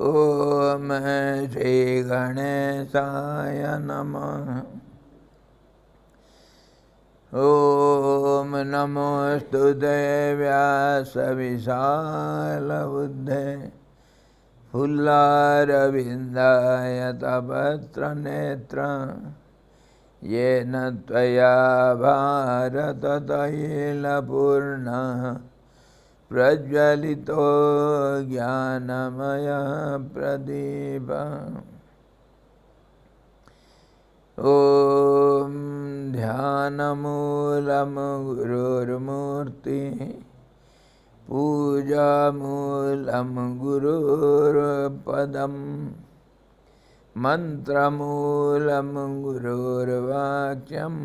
ओम श्री गणेशाय नमः। ओम नमोस्तुते व्यासविशालबुद्धे फुल्लारविन्दाय तपत्रनेत्र येन त्वया भारततैलपूर्णः प्रज्वलितो ज्ञानमय प्रदीप। ॐ ध्यानमूलं गुरुर्मूर्ति पूजामूलं गुरुर्पदं मन्त्रमूलं गुरुर्वाक्यं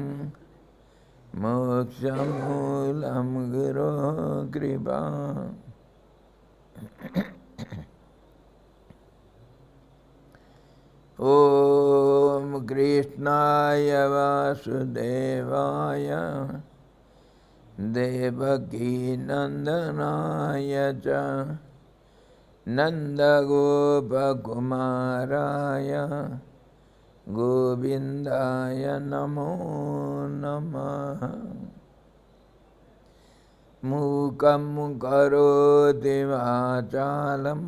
मोक्षमूलं गुरो कृपा। ओम कृष्णाय वासुदेवाय देवकी नंदनाय च नन्दगोपकुमाराय गोविन्दाय नमो नमः। मूकं करोति वाचालं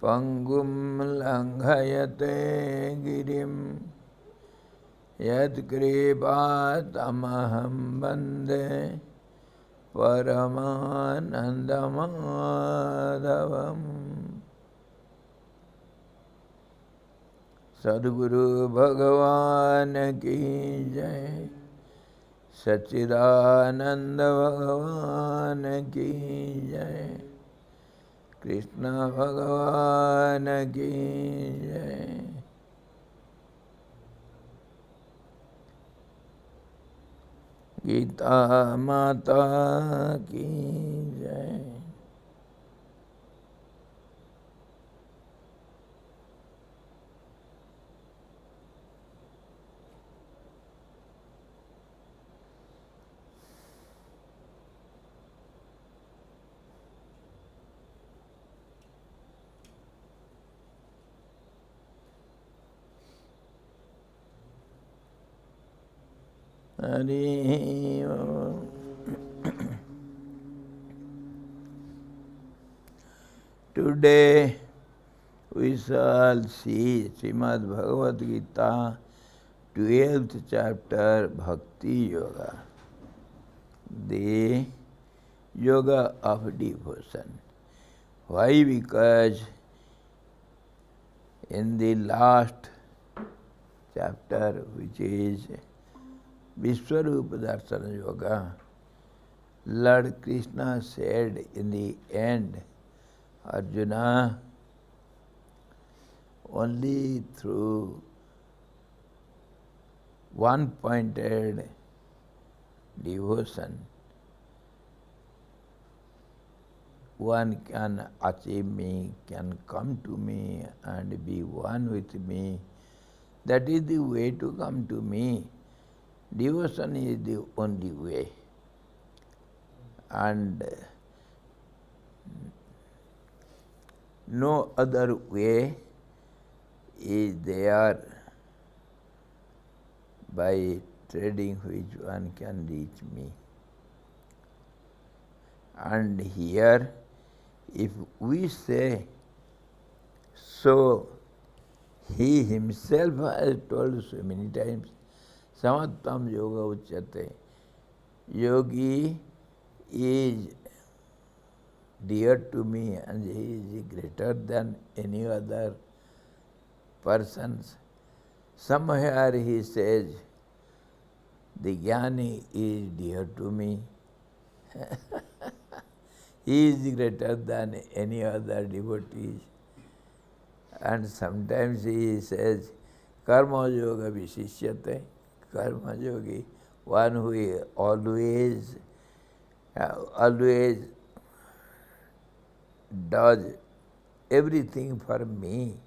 पंगुं लंघयते गिरिं यत्कृपातमहं वन्दे परमानन्दमाधवम्। सद्गुरु भगवान की जय, सच्चिदानंद भगवान की जय, कृष्ण भगवान की जय। गीता माता की जय। Hari Om. Today we shall see Srimad Bhagavad Gita, 12th chapter, Bhakti Yoga, the yoga of devotion. Why? Because in the last chapter, which is Vishwarupa Darshana Yoga, Lord Krishna said in the end, Arjuna, only through one-pointed devotion one can achieve me, can come to me and be one with me. That is the way to come to me. Devotion is the only way. And no other way is there by treading which one can reach me. And here, if we say, so he himself has told so many times, Samattam yoga uchyate. Yogi is dear to me and he is greater than any other persons. Somewhere he says, the Jnani is dear to me. He is greater than any other devotee. And sometimes he says, Karma yoga visishyate. Karma yogi, one who always does everything for me.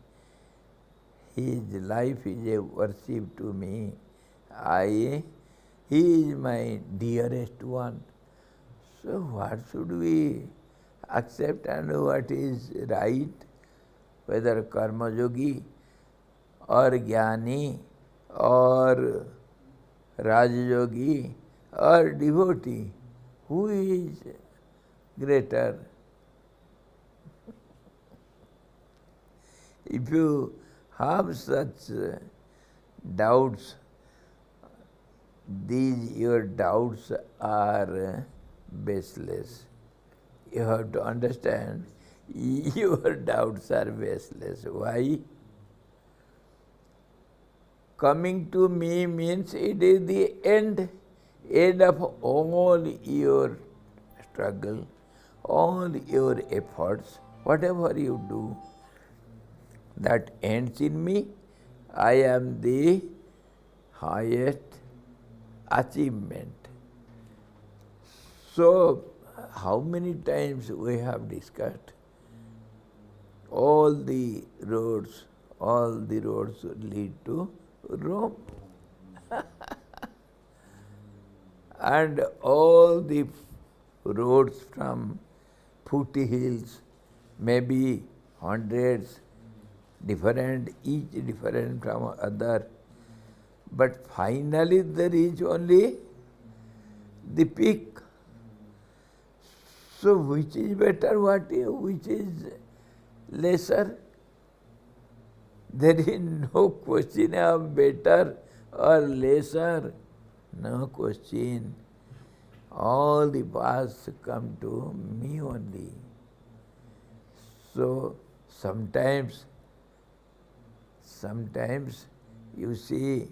His life is a worship to me. He is my dearest one. So what should we accept and what is right? Whether karma yogi or jnani or Raja yogi or devotee, who is greater? If you have such doubts, your doubts are baseless. You have to understand, your doubts are baseless. Why? Coming to me means it is the end of all your struggle, all your efforts, whatever you do, that ends in me. I am the highest achievement. So, how many times we have discussed, all the roads lead to Rome. And all the roads from foothills, maybe hundreds, different, each different from other. But finally there is only the peak. So which is better, which is lesser? There is no question of better or lesser, no question. All the paths come to me only. So sometimes you see,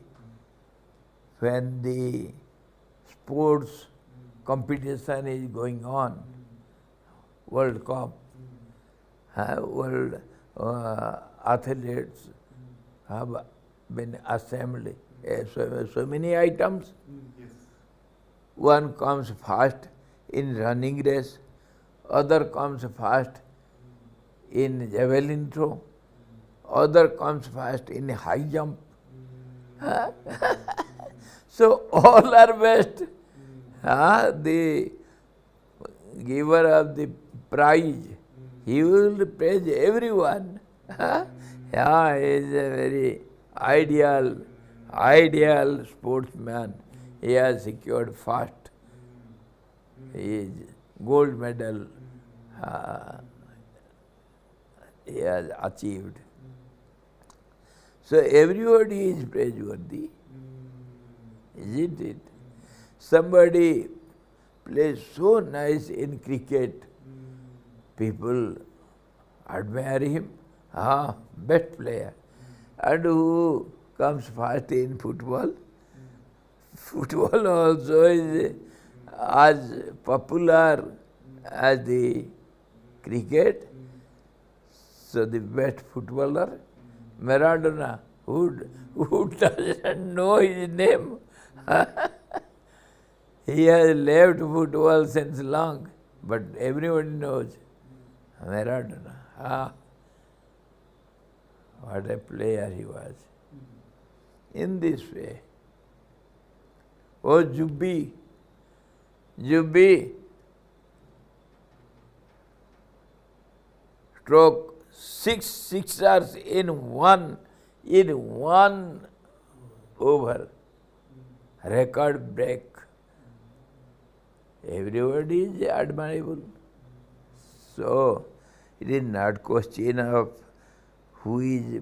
when the sports competition is going on, World Cup, world athletes have been assembled, so many items. Yes. One comes first in running race, other comes first in javelin throw, other comes first in high jump. So all are best. The giver of the prize, he will praise everyone. He is a very ideal sportsman. He has secured first. He is gold medal he has achieved. So everybody is praiseworthy, isn't it? Somebody plays so nice in cricket, people admire him, best player. And who comes first in football? Football also is as popular as the cricket. So the best footballer, Maradona, who doesn't know his name? He has left football since long, but everybody knows Maradona. What a player he was. In this way. Oh, Jubbi, stroke 6 sixers in one over. Record break. Everybody is admirable. So, it is not question of who is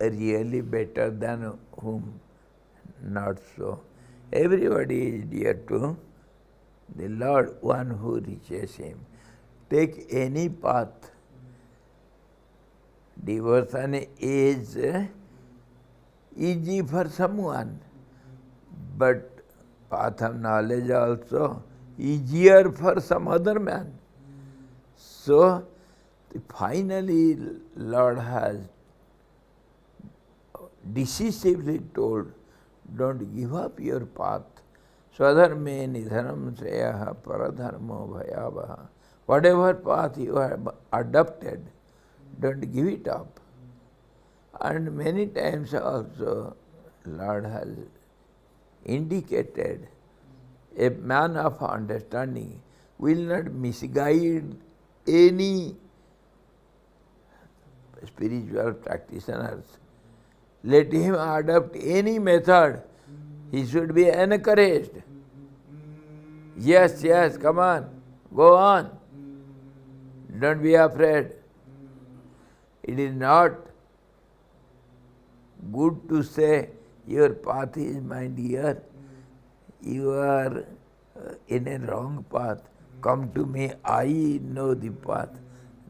really better than whom. Not so. Everybody is dear to the Lord, one who reaches Him. Take any path. Devotion is easy for someone, but path of knowledge also easier for some other man. So, finally, Lord has decisively told Don't give up your path. Swadharme nidhanam sreyaha paradharmo bhayavaha. Whatever path you have adopted, don't give it up. And many times also, Lord has indicated a man of understanding will not misguide any spiritual practitioners. Let him adopt any method. He should be encouraged. Yes, yes, come on, go on. Don't be afraid. It is not good to say, your path is my dear, you are in a wrong path. Come to me, I know the path.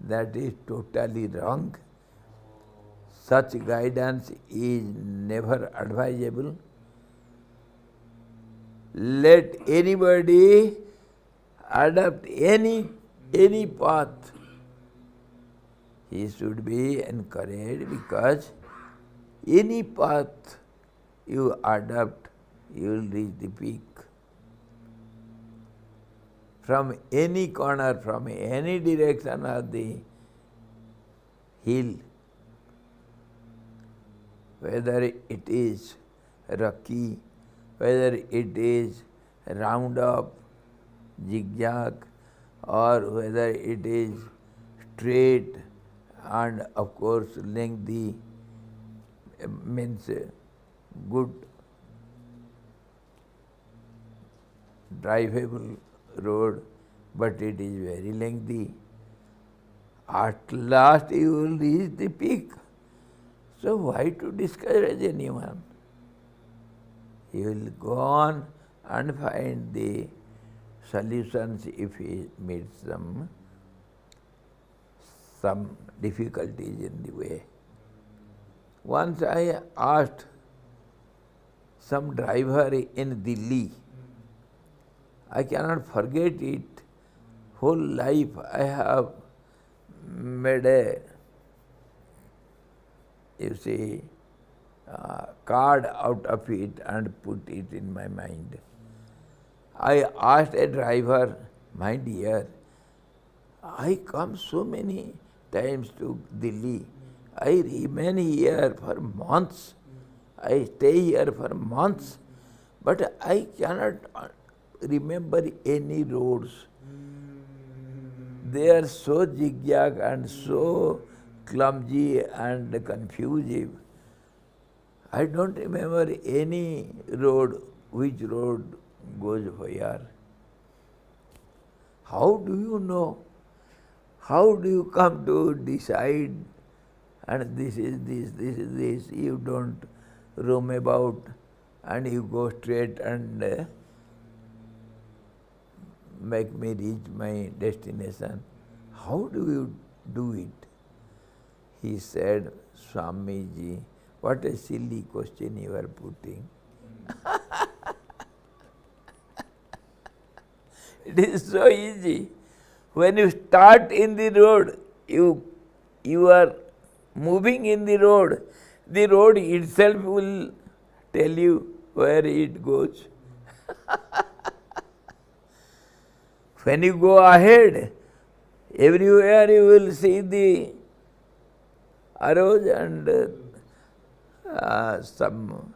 That is totally wrong. Such guidance is never advisable. Let anybody adopt any path. He should be encouraged, because any path you adopt, you will reach the peak. From any corner, from any direction of the hill, whether it is rocky, whether it is round up, zigzag, or whether it is straight and of course lengthy, means good drivable road, but it is very lengthy. At last you will reach the peak. So why to discourage anyone? He will go on and find the solutions if he meets some difficulties in the way. Once I asked some driver in Delhi, I cannot forget it. Whole life I have made a, card out of it and put it in my mind. I asked a driver, my dear, I come so many times to Delhi. I remain here for months. I stay here for months, but I cannot remember any roads. They are so zigzag and so clumsy and confusing. I don't remember any road, which road goes where. How do you know? How do you come to decide, and this is this, this is this? You don't roam about and you go straight and make me reach my destination. How do you do it? He said, Swamiji, what a silly question you are putting. It is so easy. When you start in the road, you are moving in the road itself will tell you where it goes. When you go ahead, everywhere you will see the arrows and some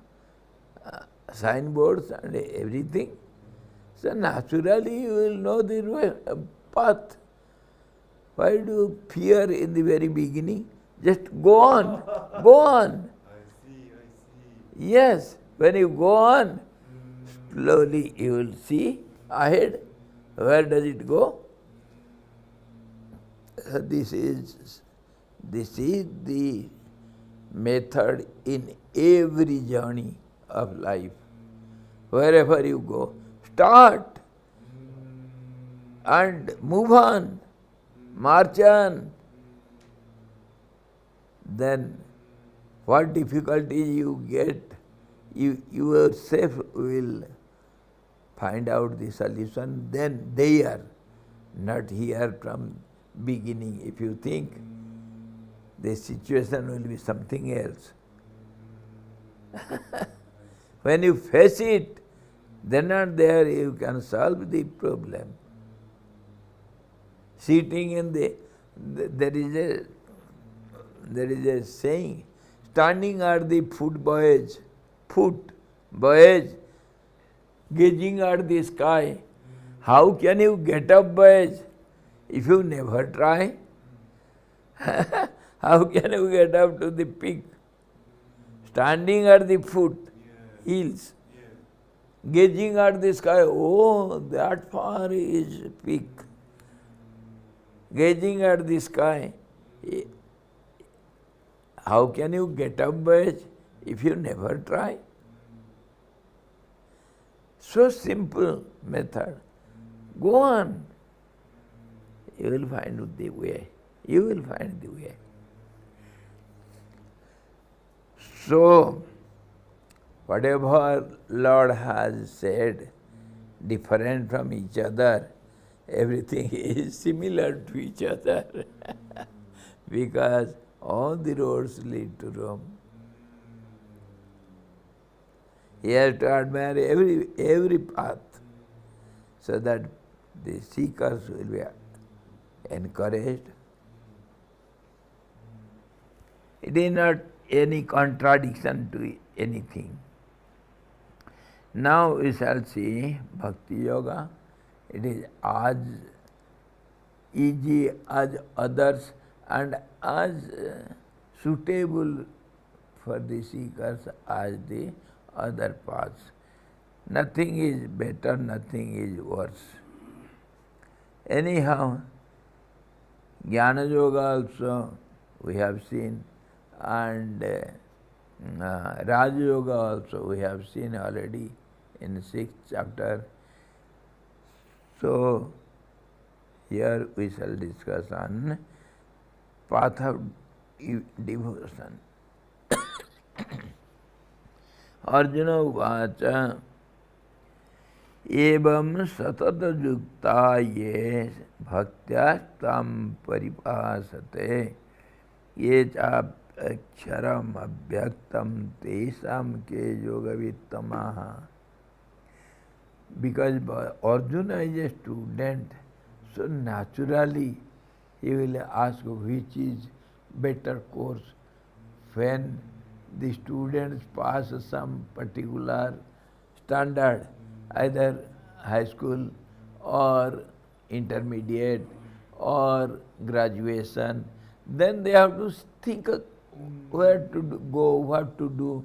signboards and everything. So naturally you will know the path. Why do you fear in the very beginning? Just go on, go on. I see. Yes, when you go on, slowly you will see ahead. Where does it go? This is the method in every journey of life. Wherever you go, start and move on, march on. Then what difficulties you get, you yourself will find out the solution then there, not here from beginning. If you think the situation will be something else. When you face it, then and there you can solve the problem. Sitting in there is a saying, standing at the foot boys, gazing at the sky. How can you get up, boys, if you never try? How can you get up to the peak? Standing at the hills, gazing at the sky, oh, that far is peak. Gazing at the sky, how can you get up, boys, if you never try? So simple method. Go on. You will find the way. You will find the way. So, whatever Lord has said, different from each other, everything is similar to each other. Because all the roads lead to Rome. He has to admire every path so that the seekers will be encouraged. It is not any contradiction to anything. Now we shall see Bhakti Yoga. It is as easy as others and as suitable for the seekers as the other paths. Nothing is better, nothing is worse. Anyhow, Jnana Yoga also we have seen, and Raja Yoga also we have seen already in the 6th chapter. So, here we shall discuss on path of devotion. Arjuna uvacha evam satata yukta ye bhaktya tam paripasate ye chaksharam abhyaktam tesam ke yoga vittamaha. Because Arjuna is a student, so naturally he will ask which is better course. When the students pass some particular standard, either high school or intermediate or graduation, then they have to think where to go, what to do,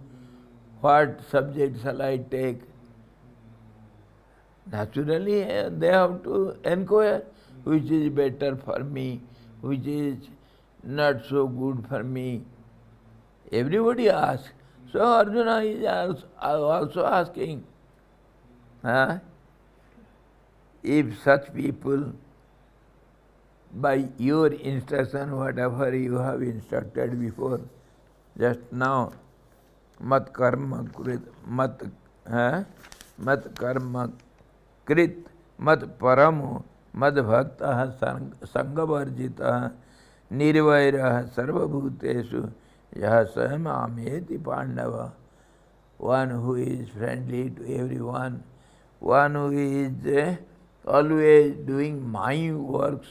what subject shall I take. Naturally, they have to inquire which is better for me, which is not so good for me. Everybody asks. So Arjuna is also asking, if such people, by your instruction, whatever you have instructed before, just now, mat karma krit, mat karma krit, mat paramo, mat bhakta sangavarjita, nirvaira sarvabhuteshu, yaha swayam ameti pandava. One who is friendly to everyone, one who is always doing my works,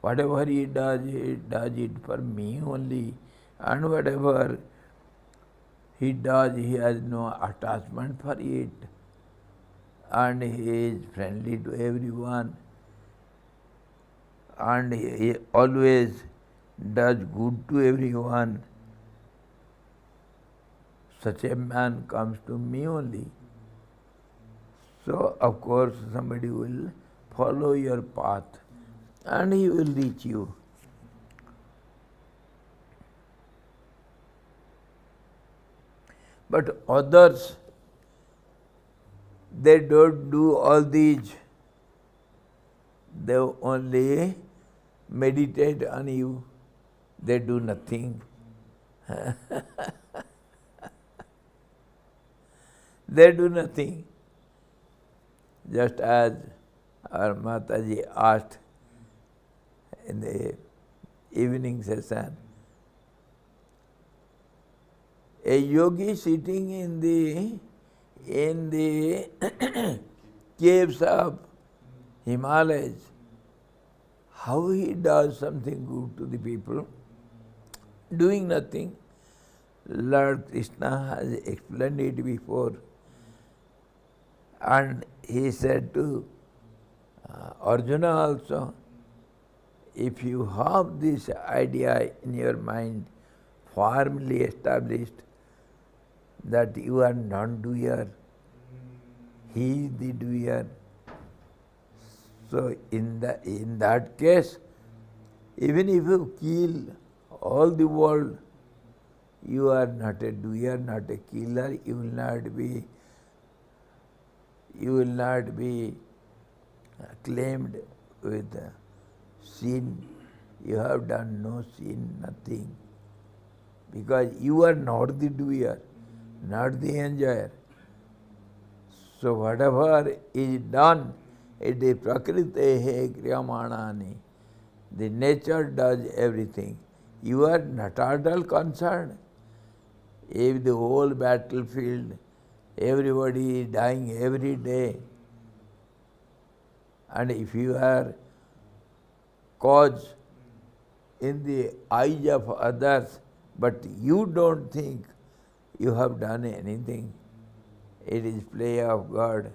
whatever he does it for me only, and whatever he does, he has no attachment for it, and he is friendly to everyone, and he always does good to everyone. Such a man comes to me only. So, of course, somebody will follow your path and he will reach you. But others, they don't do all these. They only meditate on you. They do nothing. They do nothing. Just as our Mataji asked in the evening session, a yogi sitting in the in the caves of Himalayas, how he does something good to the people, doing nothing. Lord Krishna has explained it before. And he said to Arjuna also, if you have this idea in your mind firmly established that you are non-doer, he is the doer. So in that case, even if you kill all the world, you are not a doer, not a killer, you will not be claimed with sin. You have done no sin, nothing. Because you are not the doer, not the enjoyer. So whatever is done, it is prakritehe kriyamanani. The nature does everything. You are not at all concerned. If the whole battlefield, everybody is dying every day, and if you are cause in the eyes of others, but you don't think you have done anything, it is play of God,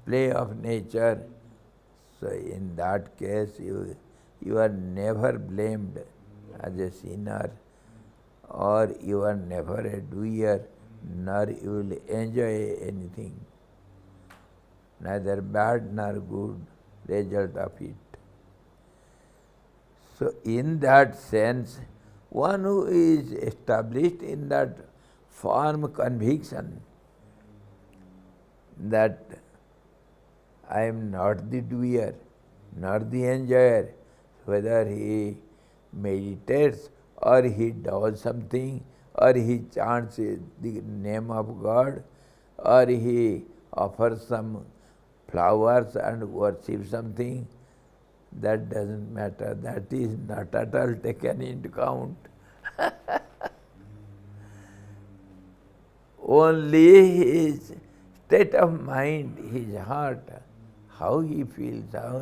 play of nature. So in that case, you are never blamed as a sinner, or you are never a doer, nor you will enjoy anything, neither bad nor good result of it. So in that sense, one who is established in that firm conviction that I am not the doer, not the enjoyer, whether he meditates or he does something, or he chants the name of God, or he offers some flowers and worships something, that doesn't matter. That is not at all taken into account. Only his state of mind, his heart, how he feels, how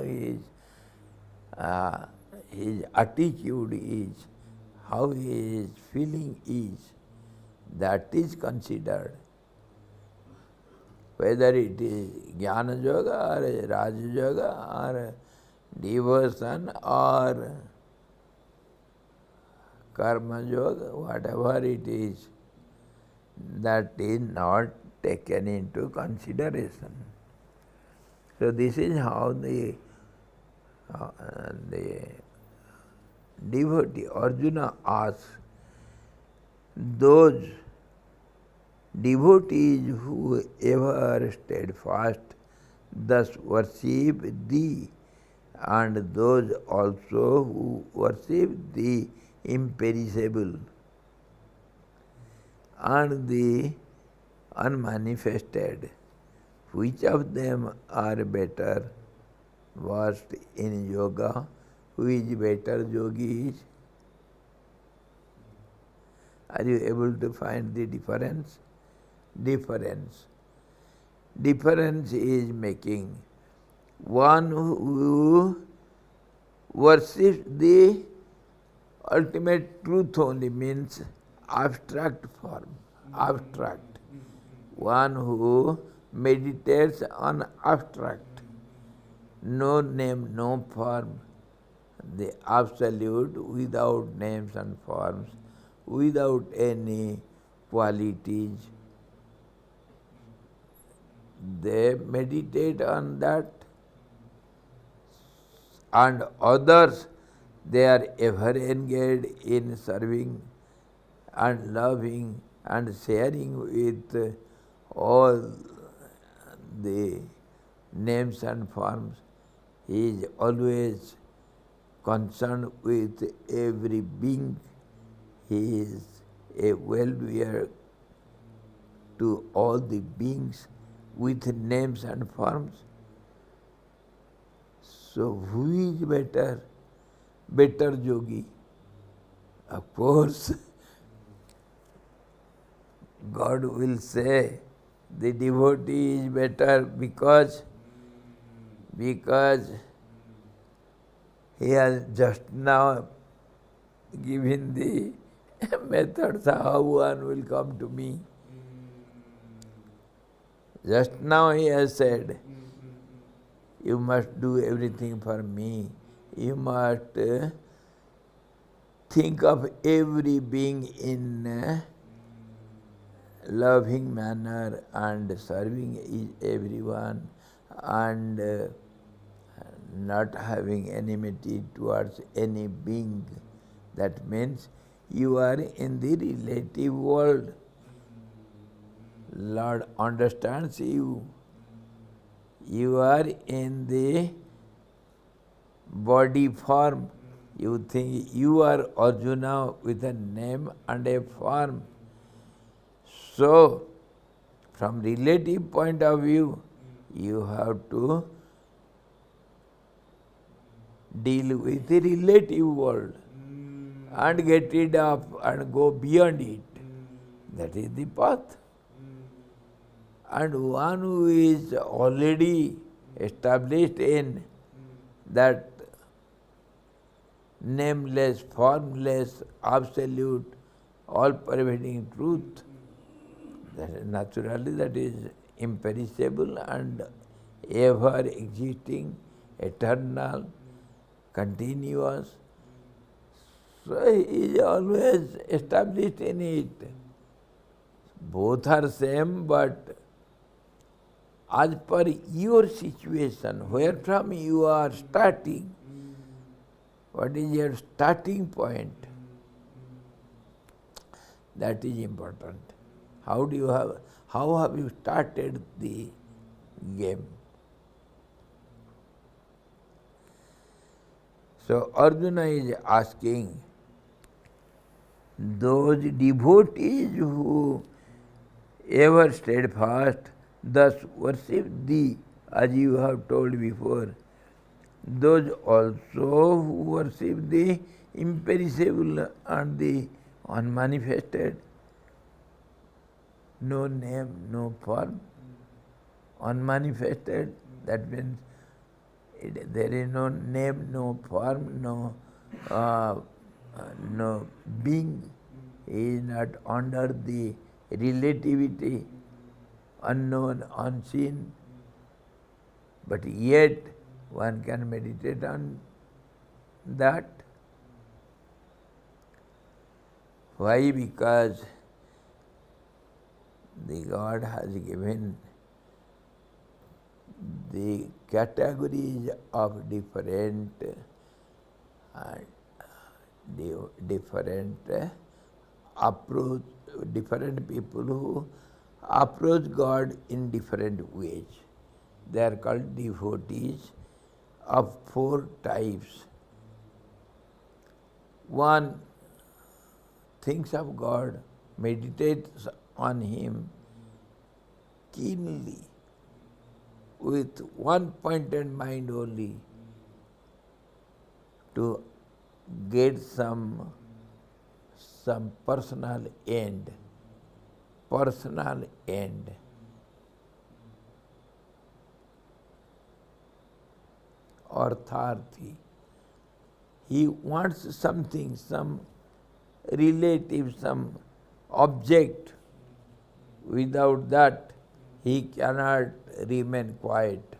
his attitude is, how his feeling is, that is considered. Whether it is Jnana Yoga or Raja Yoga or devotion or Karma Yoga, whatever it is, that is not taken into consideration. So this is how the devotee Arjuna asks, those devotees who ever steadfast thus worship thee, and those also who worship the imperishable and the unmanifested, which of them are better versed in yoga? Who is better yogi? Are you able to find the difference? Difference is making. One who worships the ultimate truth only means abstract form, abstract. One who meditates on abstract, no name, no form, the absolute without names and forms, without any qualities. They meditate on that, and others, they are ever engaged in serving and loving and sharing with all the names and forms. He is always concerned with every being. He is a well-wisher to all the beings with names and forms. So who is better? Better yogi? Of course, God will say the devotee is better because he has just now given the methods how one will come to me. Just now he has said, you must do everything for me. You must think of every being in a loving manner and serving everyone and not having enmity towards any being. That means you are in the relative world. Lord understands you. You are in the body form. You think you are Arjuna with a name and a form. So, from relative point of view, you have to deal with the relative world and get rid of and go beyond it. That is the path. And one who is already established in that nameless, formless, absolute, all-pervading truth, naturally that is imperishable and ever existing, eternal, continuous. So he is always established in it. Both are same, but as per your situation, where from you are starting, what is your starting point? That is important. How have you started the game? So Arjuna is asking, those devotees who ever steadfast, thus worship thee, as you have told before, those also who worship the imperishable and the unmanifested, no name, no form, unmanifested, that means there is no name, no form, no being, he is not under the relativity, unknown, unseen, but yet one can meditate on that. Why? Because the God has given the categories of different approach, different people who approach God in different ways. They are called devotees of 4 types. One thinks of God, meditates on Him keenly, with one pointed mind only, to get some personal end. Artharthi. He wants something, some relative, some object. Without that, he cannot remain quiet.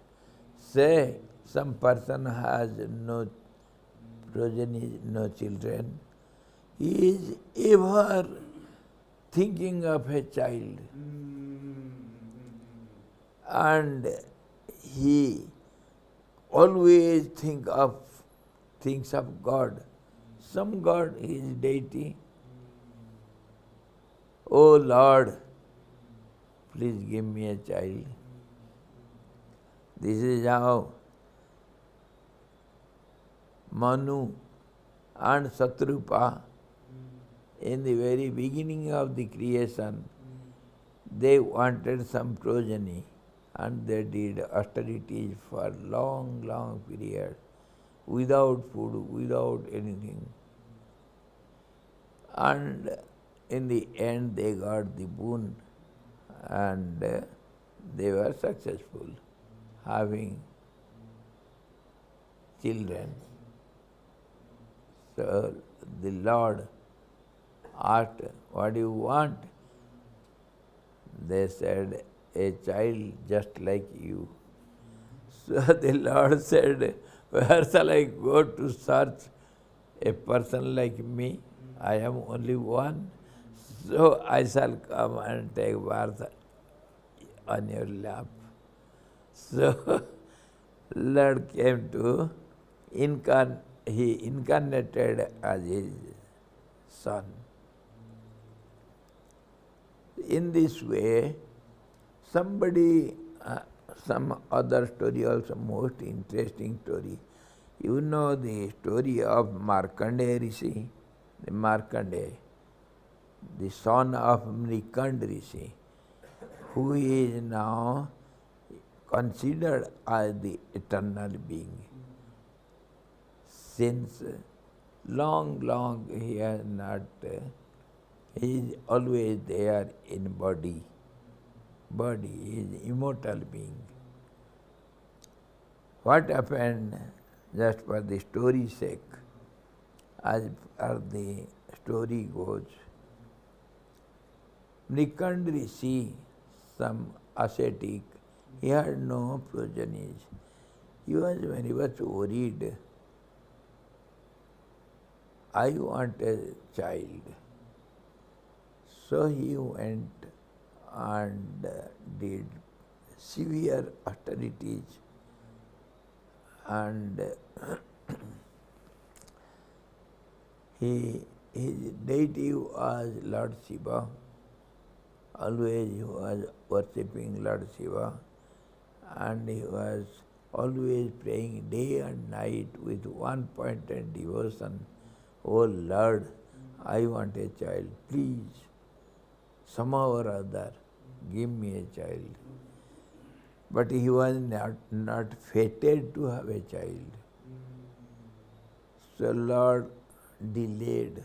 Say, some person has no progeny, no children. He is ever thinking of a child. And he always thinks of God. Some God is deity. Oh Lord, please give me a child. This is how Manu and Satrupa, in the very beginning of the creation, they wanted some progeny, and they did austerities for long period, without food, without anything. And in the end they got the boon, and they were successful, having children. So the Lord asked, what do you want? They said, a child just like you. So the Lord said, where shall I go to search a person like me? I am only one. So I shall come and take birth on your lap. So Lord came to he incarnated as his son. In this way, some other story also, most interesting story. You know the story of Markandeya Rishi, the Markandeya, the son of Mrikand Rishi, who is now considered as the eternal being. Since long he has not, he is always there in body. He is immortal being. What happened, just for the story's sake, as the story goes, Mrikand Rishi, some ascetic, he had no progenies. He was very much worried. I want a child. So he went and did severe austerities, and his deity was Lord Shiva. Always he was worshipping Lord Shiva, and he was always praying day and night with one-pointed devotion. Oh Lord, I want a child, please, somehow or other, give me a child. But he was not fated to have a child. So Lord delayed,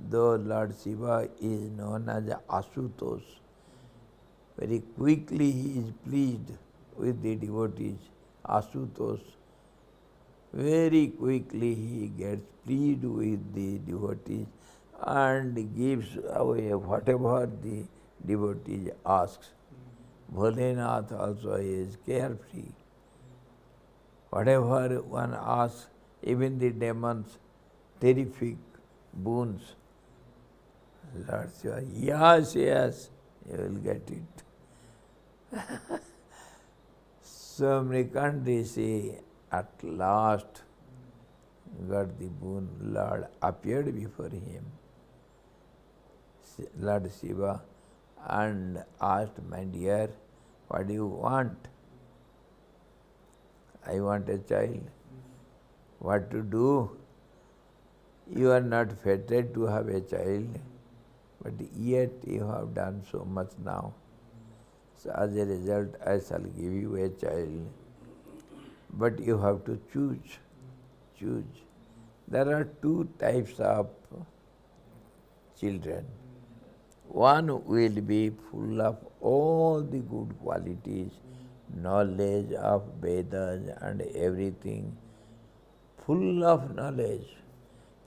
though Lord Shiva is known as Asutosh. Very quickly he is pleased with the devotees, Asutosh. Very quickly he gets pleased with the devotees and gives away whatever the devotee asks. Bholenath also is carefree. Whatever one asks, even the demons, terrific boons, Lord Shiva, yes, you will get it. So Mrikand Rishi at last got the boon. Lord appeared before him, Lord Shiva, and asked, my dear, what do you want? I want a child. What to do? You are not fated to have a child, but yet you have done so much now. So as a result, I shall give you a child. But you have to choose. There are two types of children. One will be full of all the good qualities, knowledge of Vedas and everything, full of knowledge,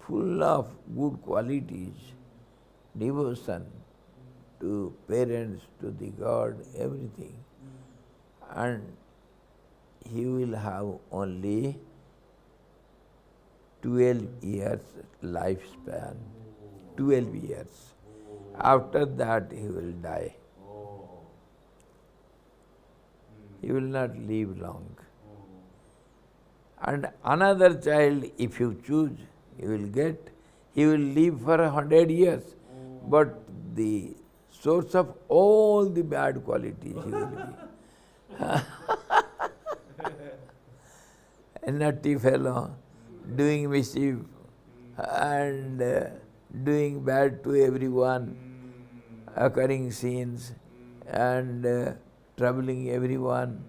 full of good qualities, devotion to parents, to the God, everything. And he will have only 12 years lifespan, 12 years. After that he will die. He will not live long. And another child, if you choose, you will get, he will live for 100 years. But the source of all the bad qualities he will be. A nutty fellow, doing mischief and doing bad to everyone, occurring sins and troubling everyone,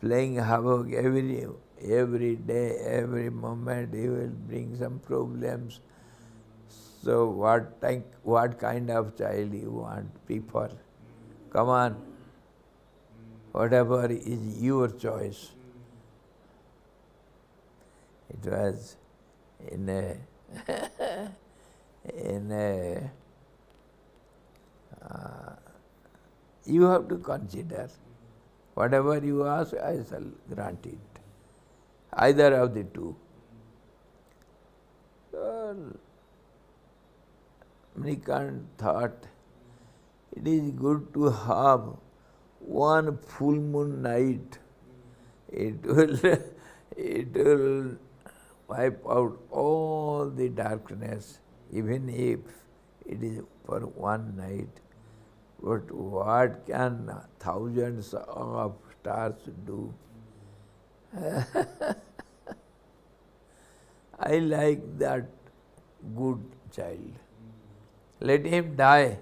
playing havoc every day, every moment he will bring some problems. So what kind of child you want, prefer? Come on. Whatever is your choice. It was in a you have to consider. Whatever you ask, I shall grant it. Either of the two. So, Mnikant thought it is good to have one full moon night. It will wipe out all the darkness, even if it is for one night. But what can thousands of stars do? I like that good child. Let him die,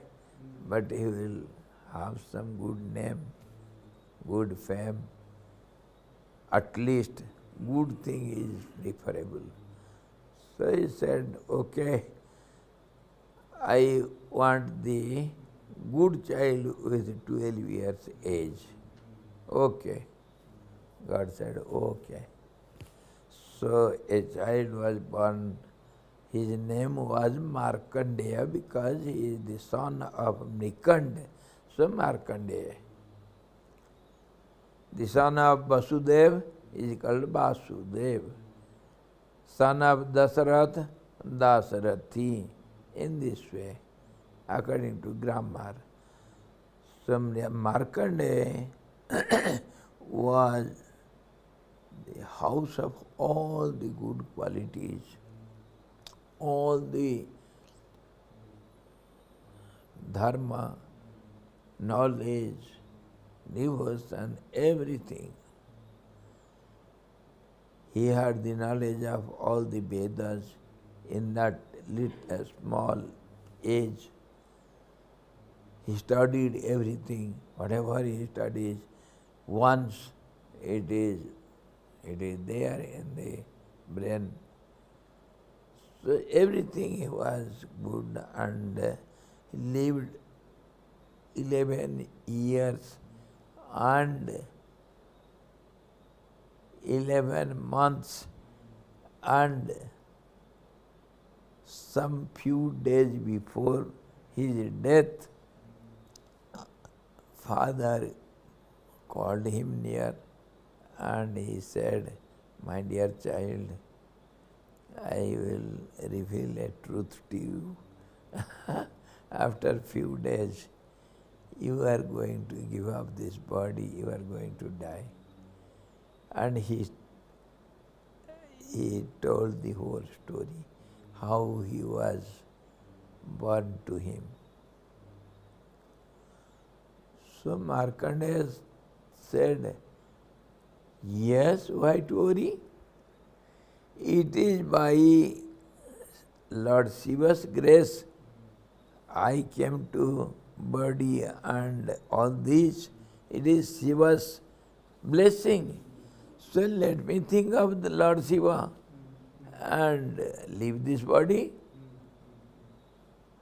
but he will have some good name, good fame. At least good thing is preferable. So he said, okay, I want the good child with 12 years age. Okay. God said, okay. So a child was born. His name was Markandeya because he is the son of Nikand. So Markandeya. The son of Vasudev is called Vasudev. Son of Dasarath, Dasarathi. In this way, according to grammar. So Markandeya was the house of all the good qualities, all the dharma, knowledge, devotion, everything. He had the knowledge of all the Vedas in that little small age. He studied everything. Whatever he studies, once it is there in the brain. So everything was good, and he lived 11 years and 11 months and some few days before his death. Father called him near and he said, my dear child, I will reveal a truth to you. After few days, you are going to give up this body, you are going to die. And he told the whole story, how he was born to him. So Markandeya said, yes, why to worry? It is by Lord Shiva's grace I came to body and all this. It is Shiva's blessing. So let me think of the Lord Shiva and leave this body.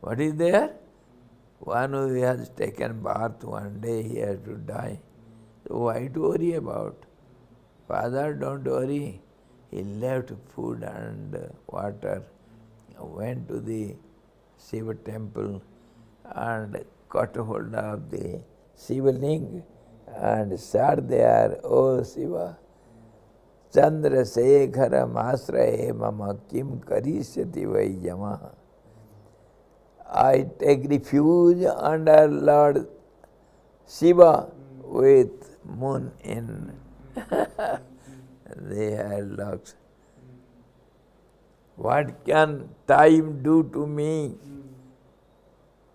What is there? One who has taken birth, one day he has to die. So why to worry about? Father, don't worry. He left food and water, went to the Shiva temple and caught hold of the Shiva ling and sat there, O Shiva, Chandra Sekhara Masraye Mama Kim Karishyati Vai Yama. I take refuge under Lord Shiva with moon in the headlocks. What can time do to me?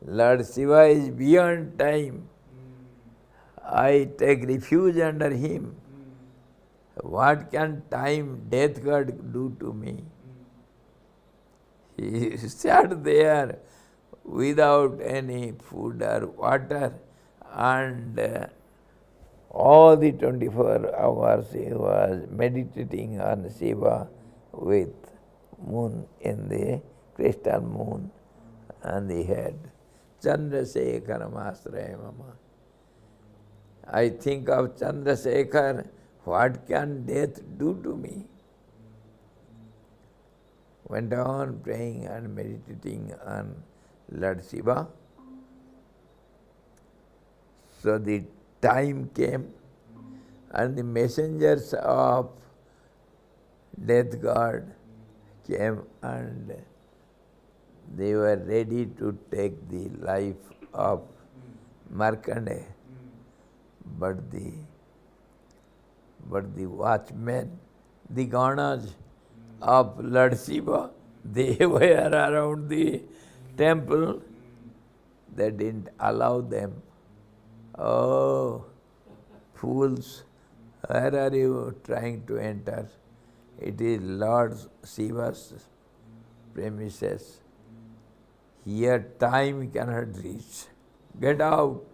Lord Shiva is beyond time. I take refuge under him. What can time, death god do to me? He sat there without any food or water, and all the 24 hours he was meditating on Shiva with moon in the crystal moon on the head. Chandra Sekhara Masraya Mama. I think of Chandrasekhar, what can death do to me? Went on praying and meditating on Lord Shiva. So the time came and the messengers of death god came and they were ready to take the life of Markandeya. But the watchmen, the Ganas of Lord Shiva, they were around the temple. They didn't allow them. Oh, fools, where are you trying to enter? It is Lord Shiva's premises. Here time cannot reach. Get out.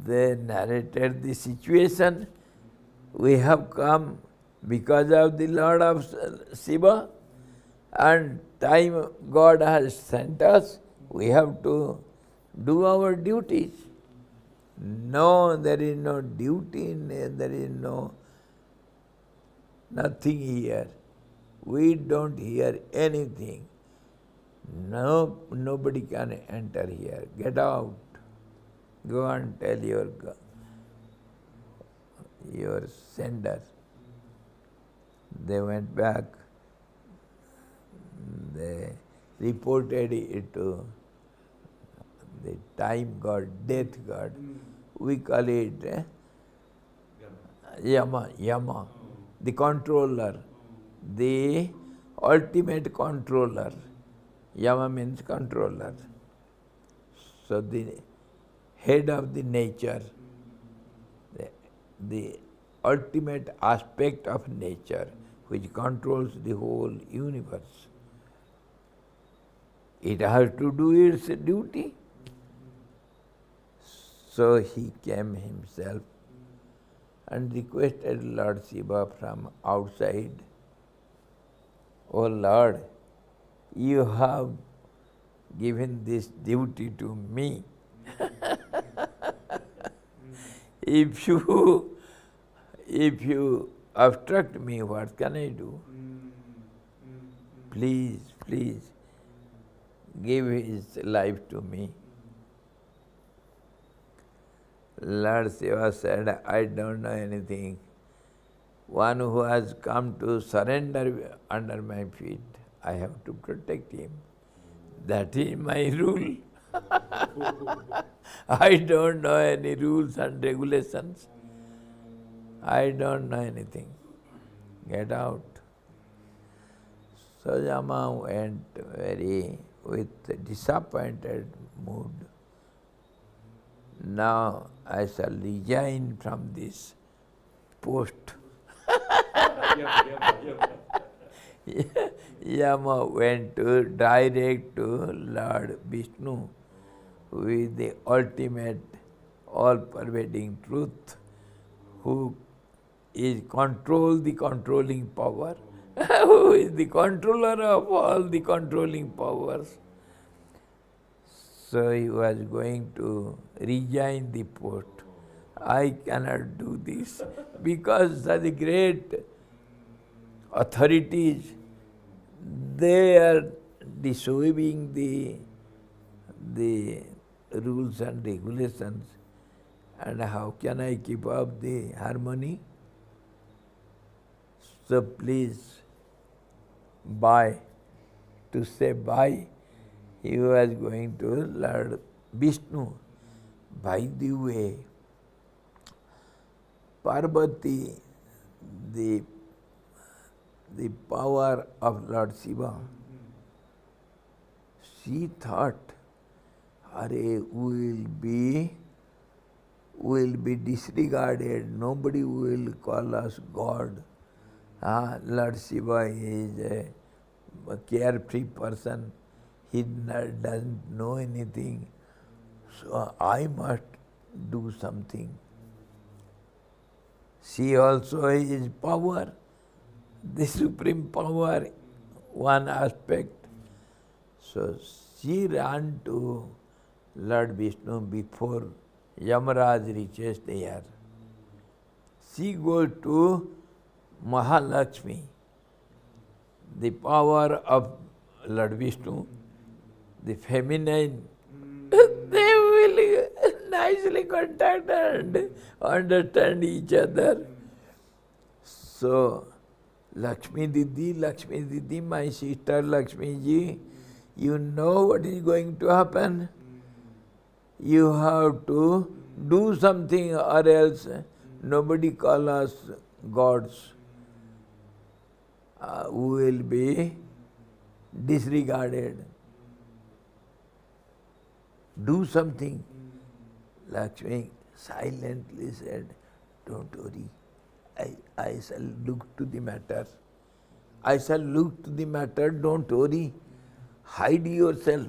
They narrated the situation. We have come because of the Lord of Shiva, and time God has sent us. We have to do our duties. No, there is no duty, there is nothing here. We don't hear anything. No, nobody can enter here. Get out. Go and tell your sender. They went back. They reported it to the time god, death god. We call it Yama, the controller, the ultimate controller. Yama means controller. So the head of the nature, the ultimate aspect of nature which controls the whole universe. It has to do its duty. So he came himself and requested Lord Shiva from outside, "Oh Lord, you have given this duty to me. If you obstruct me, what can I do? Please, give his life to me." Lord Shiva said, "I don't know anything. One who has come to surrender under my feet, I have to protect him. That is my rule." I don't know any rules and regulations. I don't know anything. Get out. So Yama went with disappointed mood. Now I shall resign from this post. Yama went direct to Lord Vishnu with the ultimate, all-pervading truth, who is the controlling power, who is the controller of all the controlling powers. So he was going to resign the post. I cannot do this because the great authorities, they are disobeying the rules and regulations. And how can I keep up the harmony? So please, bye. To say bye, he was going to Lord Vishnu. By the way, Parvati, the power of Lord Shiva, she thought, will be disregarded, nobody will call us God. Lord Shiva is a carefree person, he doesn't know anything, so I must do something. She also is power, the supreme power, one aspect. So she ran to Lord Vishnu before Yamaraj reaches there. She goes to Mahalakshmi, the power of Lord Vishnu, the feminine. They will nicely contact and understand each other. So, Lakshmi Didi, my sister Lakshmi ji, you know what is going to happen. You have to do something or else nobody call us gods. We will be disregarded. Do something. Lakshmi silently said, don't worry. I shall look to the matter. I shall look to the matter, don't worry. Hide yourself.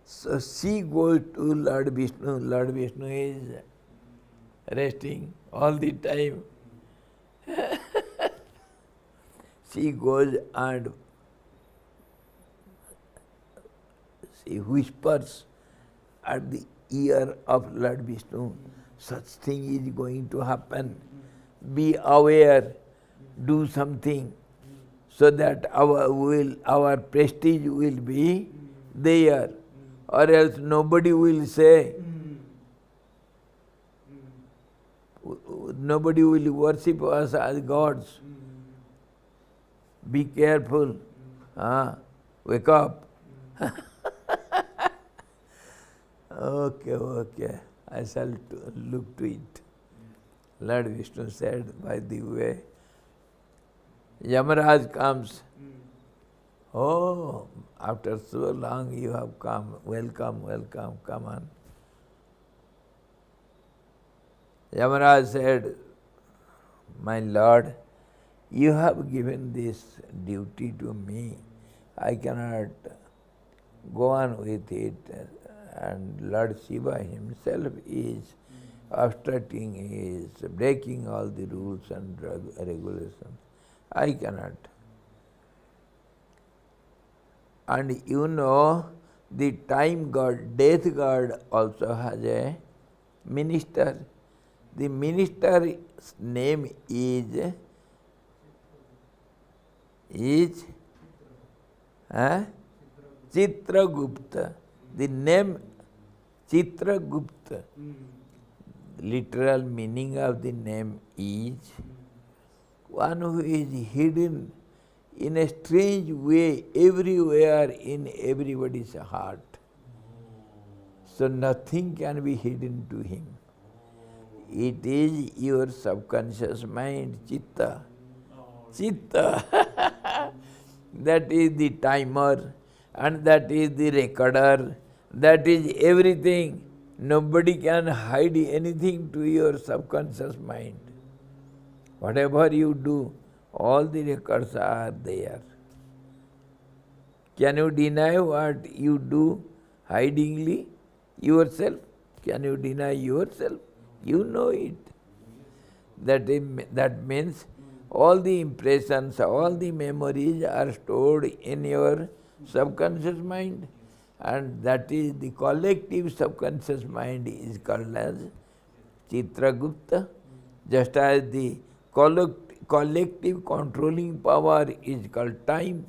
So she goes to Lord Vishnu. Lord Vishnu is resting all the time. She goes and she whispers at the ear of Lord Vishnu, such thing is going to happen. Be aware, do something, so that our prestige will be there, or else nobody will say, nobody will worship us as gods. Be careful. Wake up. Okay. I shall look to it. Lord Vishnu said, by the way, Yamaraj comes. Oh, after so long you have come. Welcome, come on. Yamaraj said, my Lord, you have given this duty to me. I cannot go on with it. And Lord Shiva himself is obstructing, is breaking all the rules and regulations. I cannot. And you know, the time god, death god also has a minister. The minister's name is Chitragupta. The name Chitragupta. Literal meaning of the name is one who is hidden in a strange way everywhere in everybody's heart. So nothing can be hidden to him. It is your subconscious mind, Chitta. That is the timer, and that is the recorder, that is everything. Nobody can hide anything to your subconscious mind. Whatever you do, all the records are there. Can you deny what you do hidingly yourself? Can you deny yourself? You know it. That means all the impressions, all the memories are stored in your subconscious mind, and that is the collective subconscious mind is called as Chitragupta, just as the collective controlling power is called time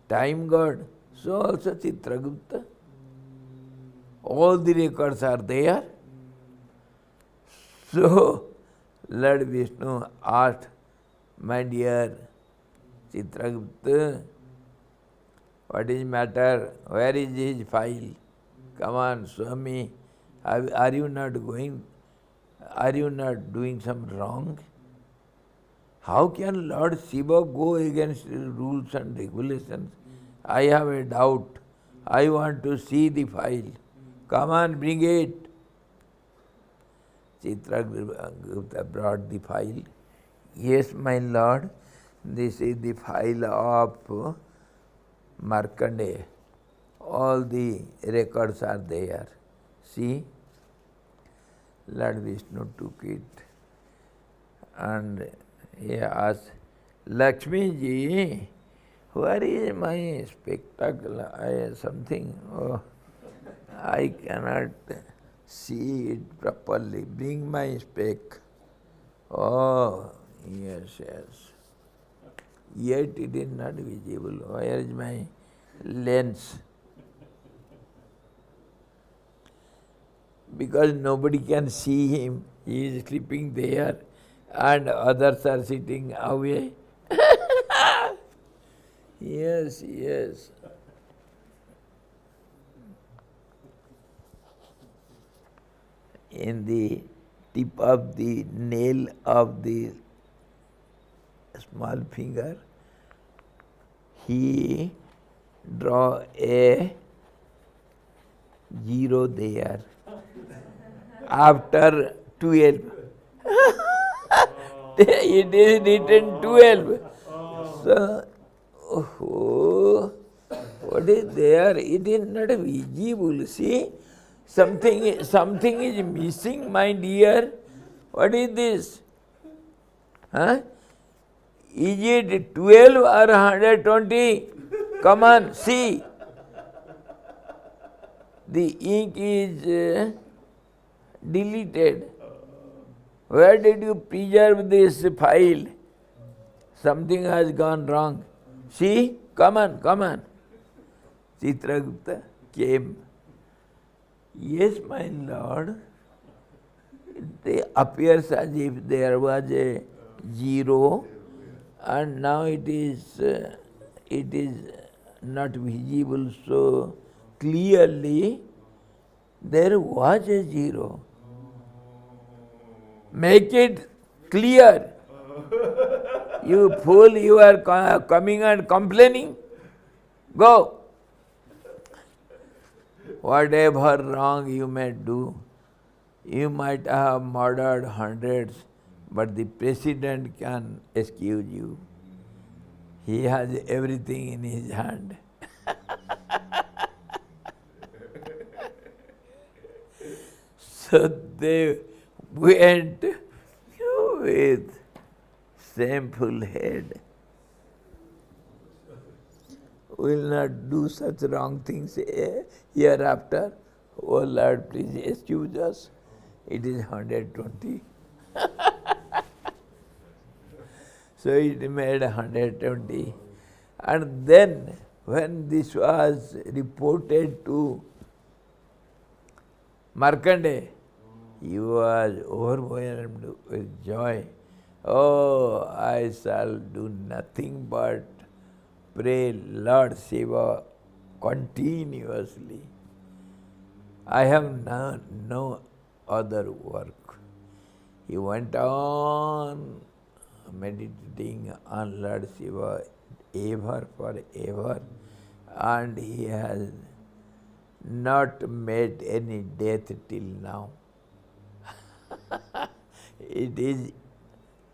god, so also Chitragupta. All the records are there. So, Lord Vishnu asked, my dear Chitragupta, what is matter? Where is his file? Come on, Swami. Are you not going? Are you not doing some wrong? How can Lord Shiva go against rules and regulations? I have a doubt. I want to see the file. Come on, bring it. Chitragupta brought the file. Yes, my Lord, this is the file of Markandeya. All the records are there. See, Lord Vishnu took it and he asked, Lakshmi ji, where is my spectacle? I cannot see it properly. Bring my spec. Oh, yes. Yet it is not visible. Where is my lens? Because nobody can see him. He is sleeping there and others are sitting away. Yes. In the tip of the nail of the small finger, he draw a zero there. After 12. It is written 12. So, what is there? It is not visible. See, something is missing, my dear. What is this? Huh? Is it 12 or 120? Come on, see. The ink is deleted. Where did you preserve this file? Something has gone wrong. See? Come on. Chitragupta came. Yes, my lord. It appears as if there was a zero, and now it is not visible so clearly. There was a zero. Make it clear. You fool, you are coming and complaining. Go. Whatever wrong you may do, you might have murdered hundreds, but the president can excuse you. He has everything in his hand. So they went with shameful head. Will not do such wrong things hereafter. Oh Lord, please excuse us. It is 120. So it made 120. And then when this was reported to Markandeya, he was overwhelmed with joy. Oh, I shall do nothing but pray Lord Shiva continuously. I have no other work. He went on meditating on Lord Shiva ever forever, and he has not met any death till now. It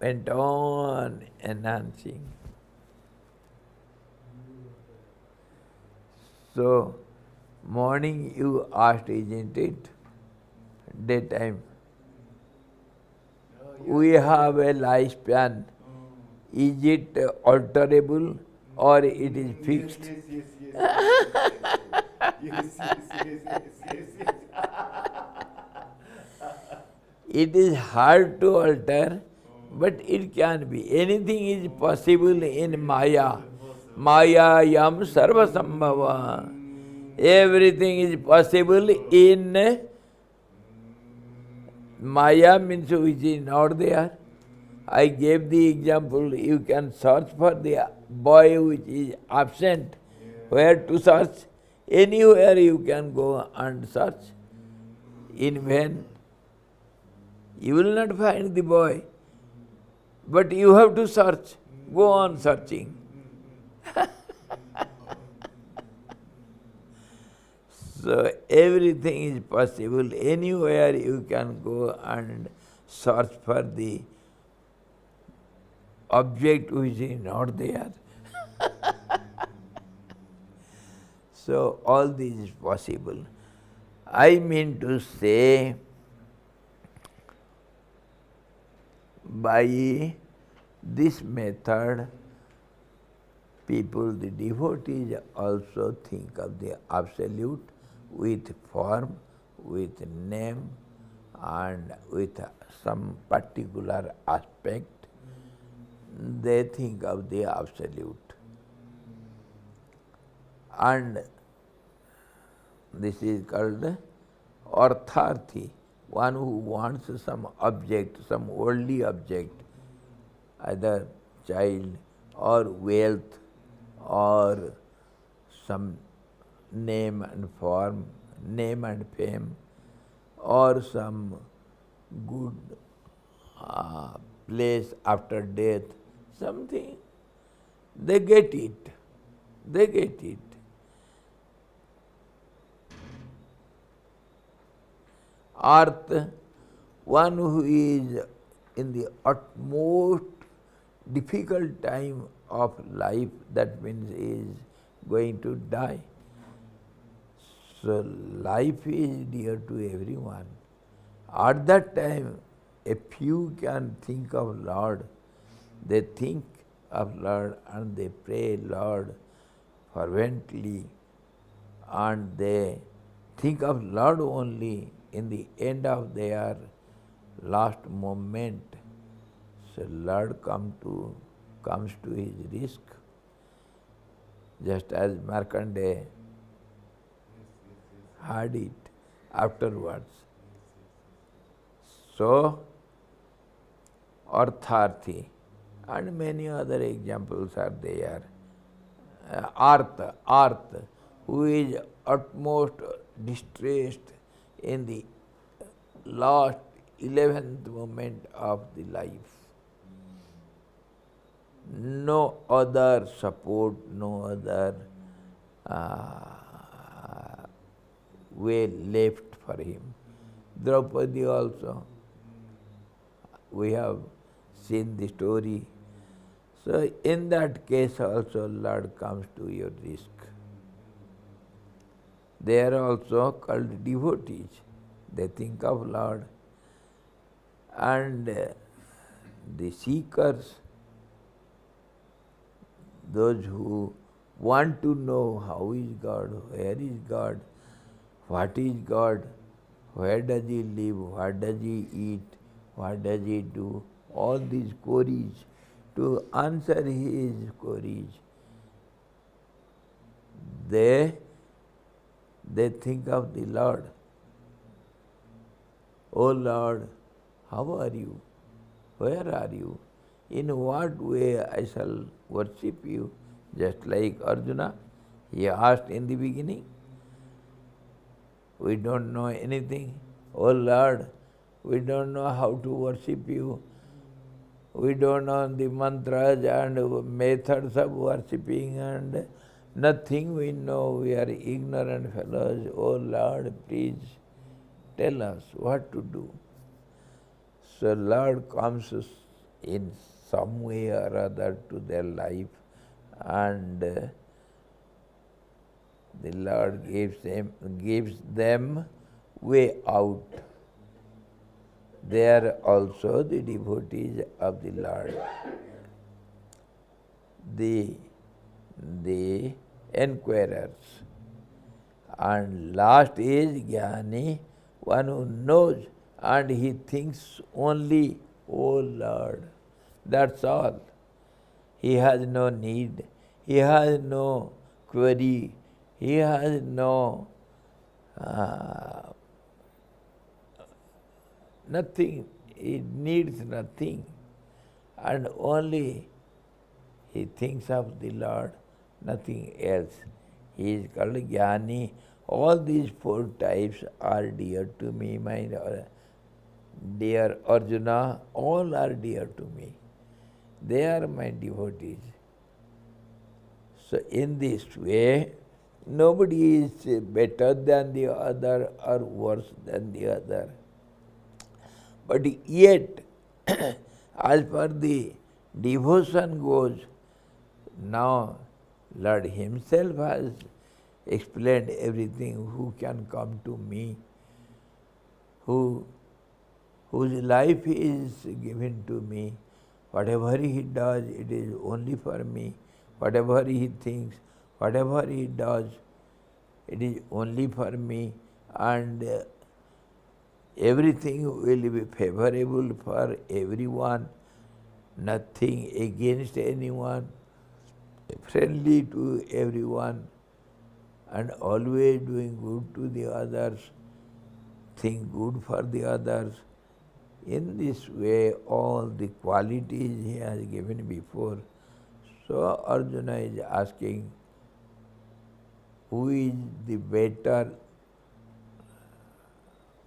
went on enhancing. So, morning you asked, isn't it? Daytime. We have a lifespan. Is it alterable or it is fixed? Yes. It is hard to alter, but it can be. Anything is possible in Maya. Maya yam sarva sambhava. Everything is possible in Maya, means which is not there. I gave the example, you can search for the boy which is absent. Where to search? Anywhere you can go and search. In vain. You will not find the boy. But you have to search. Go on searching. So everything is possible. Anywhere you can go and search for the object which is not there. So all this is possible. I mean to say, by this method, people, the devotees also think of the Absolute with form, with name, and with some particular aspect. They think of the Absolute. And this is called Artharthi, one who wants some object, some worldly object, either child or wealth or some name and form, name and fame, or some good place after death, something, they get it. They get it. Arth, one who is in the utmost difficult time of life, that means is going to die. So life is dear to everyone. At that time, a few can think of Lord. They think of Lord and they pray Lord fervently, and they think of Lord only in the end of their last moment. So Lord comes to his risk, just as Markandeya had it afterwards. So, Artharthi, and many other examples are there. Artha, who is utmost distressed in the last 11th moment of the life. No other support, no other way left for him. Draupadi also, we have seen the story. So in that case also Lord comes to your risk. They are also called devotees. They think of Lord. And the seekers, those who want to know how is God, where is God, what is God, where does He live, what does He eat, what does He do, all these queries, to answer His queries, they think of the Lord. Oh Lord, how are you? Where are you? In what way I shall worship you? Just like Arjuna, he asked in the beginning. We don't know anything. Oh Lord, we don't know how to worship you. We don't know the mantras and methods of worshipping, and nothing we know. We are ignorant fellows. Oh Lord, please tell us what to do. So Lord comes in some way or other to their life, and the Lord gives them way out. They are also the devotees of the Lord. The inquirers. And last is Jnani, one who knows and he thinks only, oh Lord. That's all. He has no need. He has no query. He has no nothing. He needs nothing. And only he thinks of the Lord, nothing else. He is called Jnani. All these four types are dear to me, my dear Arjuna. All are dear to me. They are my devotees. So in this way, nobody is better than the other or worse than the other. But yet, as per the devotion goes, now Lord Himself has explained everything. Who can come to me, whose life is given to me. Whatever he does, it is only for me. whatever he thinks, whatever he does, it is only for me, and everything will be favorable for everyone, nothing against anyone, friendly to everyone, and always doing good to the others, think good for the others. In this way, all the qualities he has given before. So Arjuna is asking, who is the better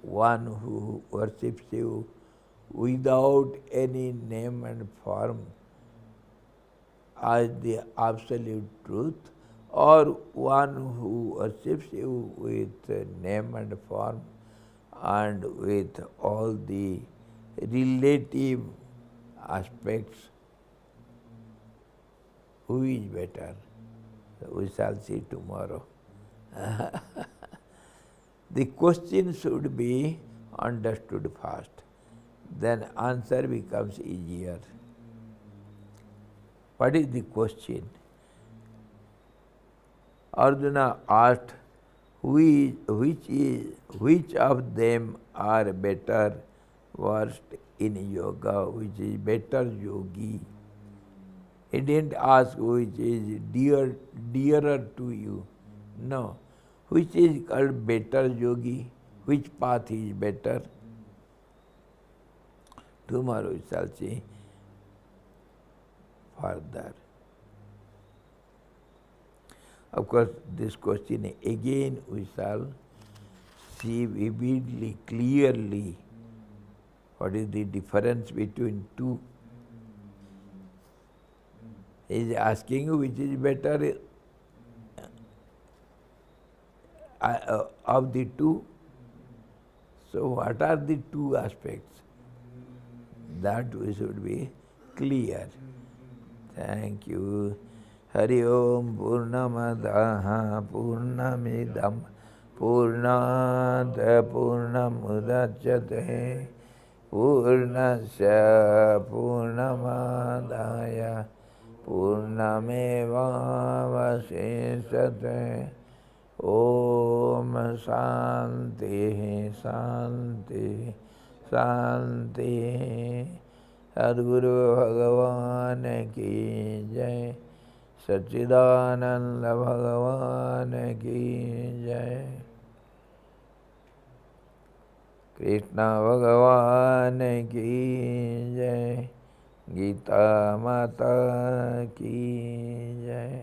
one who worships you without any name and form as the absolute truth, or one who worships you with name and form and with all the relative aspects? Who is better? We shall see tomorrow. The question should be understood first, then answer becomes easier. What is the question? Arjuna asked, which of them are better versed in yoga, which is better yogi? He didn't ask which is dearer to you. No. Which is called better yogi? Which path is better? Tomorrow we shall see further. Of course, this question again we shall see vividly, clearly, what is the difference between two. He is asking which is better of the two. So what are the two aspects? That we should be clear. Thank you. Hari Om Purnamadaha Purnamidam Purnat Purnamudachyate Purnasya Purnamadaya Purnameva Vasishyate. Om Shanti Shanti Shanti. Sadguru Bhagavan ki jai. Satchidananda Bhagavan ki jai. Krishna Bhagavan ki jai. Gita Mata ki jai.